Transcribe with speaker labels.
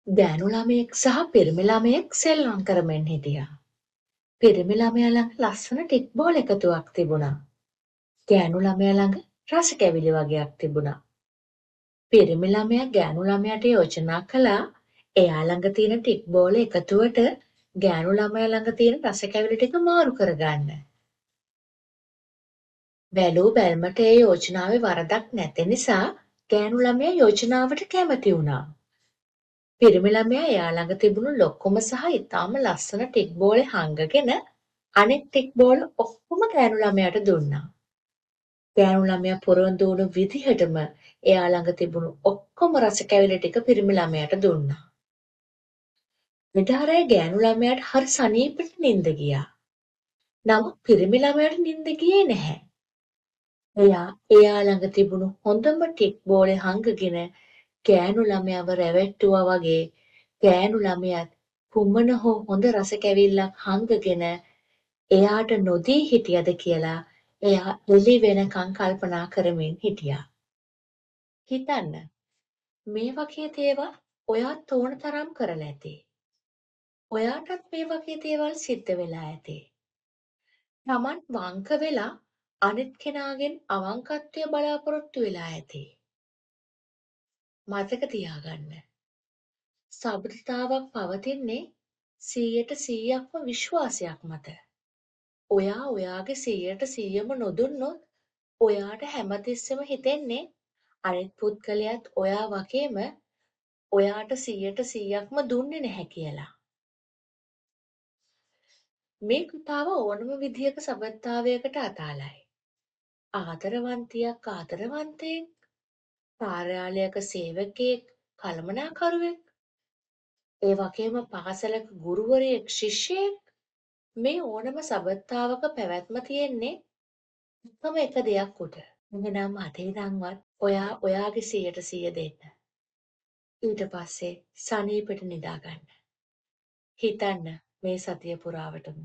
Speaker 1: ගෑනු ළමයෙක් සහ පිරිමි ළමයෙක් සෙල්ලම් කරමින් හිටියා. පිරිමි ළමයා ළඟ ලස්සන ටික් බෝල් එකතුවක් තිබුණා. ගෑනු ළමයා ළඟ රස කැවිලි වගේක් තිබුණා. පිරිමි ළමයා ගෑනු ළමයාට යෝජනා කළා එයා ළඟ තියෙන ටික් බෝල එකතුවට ගෑනු ළමයා ළඟ තියෙන රස කැවිලි ටික මාරු කරගන්න. බැලූ බැල්මට ඒ යෝජනාවේ වරදක් නැති නිසා ගෑනු ළමයා යෝජනාවට කැමති වුණා. පිරිමි ළමයා එයා ළඟ තිබුණු ලොකුම සහ ඉතාම ලස්සන ටික් බෝලේ හංගගෙන අනෙක් ටික් බෝල ඔක්කොම ගෑනු ළමයාට දුන්නා. ගෑනු ළමයා පොරොන්දු වුණු විදිහටම එයා ළඟ තිබුණු ඔක්කොම රස කැවිලි ටික පිරිමි ළමයාට දුන්නා. එදා රෑ ගෑනු ළමයාට හරි සනීපෙට නිින්ද ගියා. නමුත් පිරිමි ළමයාට නිින්ද ගියේ නැහැ. එයා ළඟ තිබුණු හොඳම ටික් බෝලේ හංගගෙන ගෑනු ළමයාව රැවට්ටුවා වගේ ගෑනු ළමයාත් කුමන හෝ හොඳ රස කැවිල්ලක් හංගගෙන එයාට නොදී හිටියද කියලා එයා එළි වෙනකන් කල්පනා කරමින් හිටියා. හිතන්න මේ වගේ දේවල් ඔයාත් ඕන තරම් කරලා ඇති. ඔයාටත් මේ වගේ දේවල් සිද්ධ වෙලා ඇති. Taman වංක වෙලා අනිත් කෙනාගෙන් අවංකත්වය බලාපොරොත්තු වෙලා ඇති. මතක තියාගන්න. සබඳතාවක් පවතින්නේ 100%ක්ම විශ්වාසයක් මත. ඔයා ඔයාගේ 100%ම නොදුන්නොත් ඔයාට හැමතිස්සෙම හිතෙන්නේ අනිත් පුද්ගලයාත් ඔයා වගේම ඔයාට 100%ක්ම දුන්නේ නැහැ කියලා. මේ කතාව ඕනම විදිහක සබඳතාවයකට අදාළයි. ආදරවන්තියක් ආදරවන්තයෙක්, කාර්යාලයක සේවකයෙක් කළමනාකරුවෙක්, ඒ වගේම පාසලක ගුරුවරයෙක් ශිෂ්‍යයෙක් මේ ඕනම සබඳතාවක පැවැත්ම තියෙන්නේ එකම එක දෙයක් උඩ. එහෙනම් අද ඉඳන්වත් ඔයා ඔයාගේ 100% දෙන්න. ඊට පස්සේ සනීපෙට නිදා ගන්න. හිතන්න මේ සතිය පුරාවටම